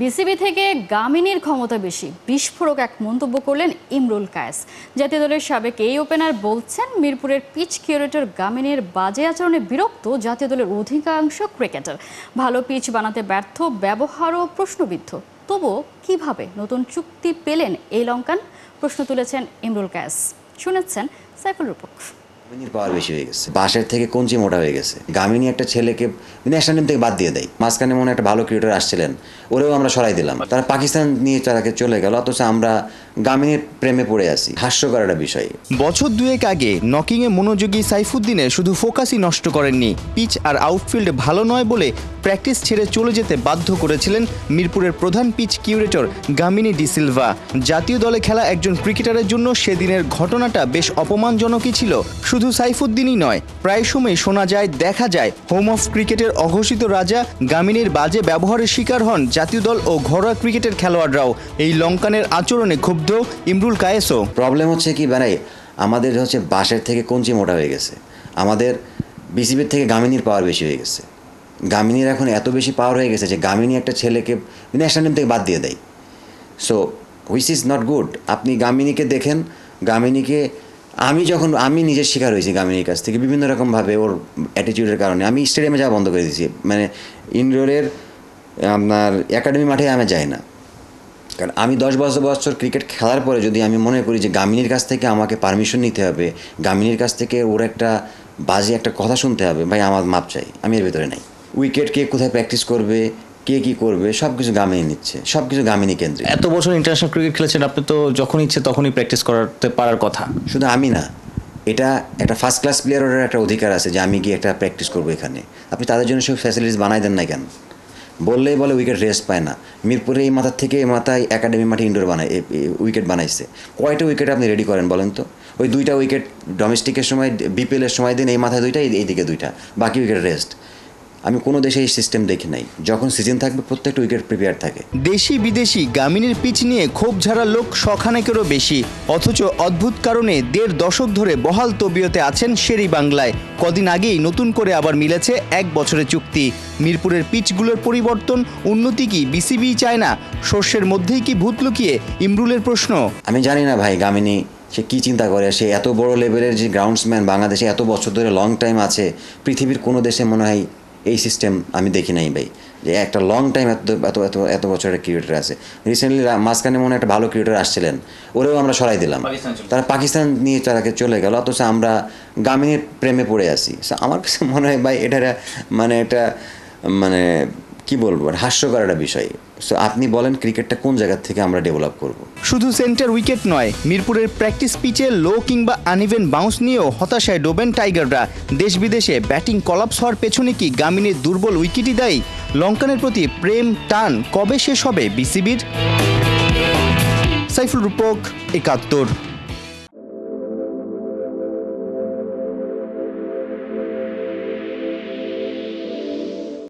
BCB থেকে গামিনীর ক্ষমতা বেশি, বিস্ফোরক এক মন্তব্য করলেন ইমরুল কায়েস। জাতীয় দলের সাবেক এই ওপেনার বলছেন, মিরপুরের পিচ কিউরেটর গামিনীর বাজে আচরণে বিরক্ত জাতীয় দলের অধিকাংশ ক্রিকেটার। ভালো পিচ বানাতে ব্যর্থ, ব্যবহারও প্রশ্নবিদ্ধ। তবুও কিভাবে নতুন চুক্তি পেলেন এই লঙ্কান, প্রশ্ন তুলেছেন ইমরুল কায়েস। শুনেছেন সাইফুল রূপক। গামিনীর পাওয়ার বেশি হয়ে গেছে, বাঁশের থেকে কঞ্চি মোটা হয়ে গেছে। গামিনী একটা ছেলেকে ন্যাশনাল টিম থেকে বাদ দিয়ে দেয়। মাঝখানে মনে একটা ভালো ক্রিকেটার আসছিলেন, ওরেও আমরা সরাই দিলাম। তারা পাকিস্তান নিয়ে তারাকে চলে গেল, অথচ আমরা গামিনীর প্রেমে পড়ে আছি। হাস্যকর একটা বিষয়। বছর দুয়েক আগে নকিংয়ে মনোযোগী সাইফুদ্দিনের শুধু ফোকাসই নষ্ট করেননি, পিচ আর আউটফিল্ড ভালো নয় বলে প্র্যাকটিস ছেড়ে চলে যেতে বাধ্য করেছিলেন মিরপুরের প্রধান পিচ কিউরেটর গামিনী ডি সিলভা। জাতীয় দলে খেলা একজন ক্রিকেটারের জন্য সেদিনের ঘটনাটা বেশ অপমানজনকই ছিল। শুধু সাইফুদ্দিনই নয়, প্রায় সময় শোনা যায়, দেখা যায় হোম অফ ক্রিকেটের অঘোষিত রাজা গামিনীর বাজে ব্যবহারের শিকার হন জাতীয় দল ও ঘরোয়া ক্রিকেটের খেলোয়াড়রাও। এই লঙ্কানের আচরণে ক্ষুব্ধ ইমরুল কায়েসও। প্রবলেম হচ্ছে কি ভাই, আমাদের হচ্ছে বাঁশের থেকে কঞ্চি মোটা হয়ে গেছে। আমাদের বিসিবির থেকে গামিনীর পাওয়ার বেশি হয়ে গেছে। গামিনীর এখন এত বেশি পাওয়ার হয়ে গেছে যে গামিনী একটা ছেলেকে ন্যাশনাল টিম থেকে বাদ দিয়ে দেয়। So which is not good. আপনি গামিনীকে দেখেন, গামিনীকে আমি নিজের শিকার হয়েছি গামিনীর কাছ থেকে বিভিন্ন রকমভাবে। ওর অ্যাটিটিউডের কারণে আমি স্টেডিয়ামে যাওয়া বন্ধ করে দিয়েছি। মানে ইনডোরের আপনার একাডেমি মাঠে আমি যাই না, কারণ আমি 10 বছর ক্রিকেট খেলার পরে যদি আমি মনে করি যে গামিনীর কাছ থেকে আমাকে পারমিশন নিতে হবে, গামিনীর কাছ থেকে ওর একটা বাজে একটা কথা শুনতে হবে, ভাই আমার মাপ চাই। আমি এর ভিতরে নাই। উইকেট কে কোথায় প্র্যাকটিস করবে, কে কী করবে, সব কিছু গামিনী নিচ্ছে, সব কিছু গামিনী কেন্দ্রিক। এত বছর ইন্টারন্যাশনাল ক্রিকেট খেলেছেন আপনি, তো যখন ইচ্ছে তখনই প্র্যাকটিস করতে পারার কথা। শুধু আমি না, এটা একটা ফার্স্ট ক্লাস প্লেয়ারের একটা অধিকার আছে যে আমি গিয়ে একটা প্র্যাকটিস করবো এখানে। আপনি তাদের জন্য সব ফ্যাসিলিটিস বানাই দেন না কেন? বললেই বলে উইকেট রেস্ট পায় না। মিরপুরে এই মাথার থেকে এই মাথায় একাডেমি মাঠে ইনডোর উইকেট বানাইছে। কয়টা উইকেট আপনি রেডি করেন বলেন তো? ওই 2টা উইকেট ডোমেস্টিকের সময়, বিপিএলের সময় দিন, এই মাথায় 2টা, এইদিকে 2টা, বাকি উইকেট রেস্ট। আমি কোনো দেশে এই সিস্টেম দেখি নাই। যখন সিজন থাকবে প্রত্যেকটা উইকেট প্রিপেয়ার থাকে। দেশি বিদেশি গামিনীর পিচ নিয়ে ক্ষোভ ঝাড়া লোক শখানেকেরও বেশি, অথচ অদ্ভুত কারণে 1.5 দশক ধরে বহাল তবিয়তে আছেন শেরি বাংলায়। কদিন আগেই নতুন করে আবার মিলেছে 1 বছরের চুক্তি। মিরপুরের পিচগুলোর পরিবর্তন, উন্নতি কি বিসিবি চায় না? শস্যের মধ্যেই কি ভূত লুকিয়ে? ইমরুলের প্রশ্ন। আমি জানি না ভাই, গামিনী সে কী চিন্তা করে। সে এত বড় লেভেলের যে গ্রাউন্ডসম্যান, বাংলাদেশে এত বছর ধরে লং টাইম আছে। পৃথিবীর কোনো দেশে মনে হয় এই সিস্টেম আমি দেখি নাই ভাই, যে একটা লং টাইম এত বছরের ক্রিকেটার আছে। রিসেন্টলি মাঝখানে মনে একটা ভালো ক্রিকেটার আসছিলেন, ওরেও আমরা সরাই দিলাম। তারা পাকিস্তান নিয়ে তারাকে চলে গেল, অথচ আমরা গামিনীর প্রেমে পড়ে আছি। আমার কাছে মনে হয় ভাই এটা মানে কি বলবো, হাস্যকর একটা বিষয়। সো আপনি বলেন ক্রিকেটটা কোন জায়গা থেকে আমরা ডেভেলপ করব? শুধু সেন্টার উইকেট নয়, মিরপুরের প্র্যাকটিস পিচে লো কিংবা আনইভেন বাউন্স নিয়েও হতাশায় ডোবেন টাইগাররা। দেশ বিদেশে ব্যাটিং কলাপস হওয়ার পেছনে কি গামিনীর দুর্বল উইকেটই দায়ী? লঙ্কানের প্রতি প্রেম টান কবে শেষ হবে বিসিবির? সাইফুল রূপক, ৭১।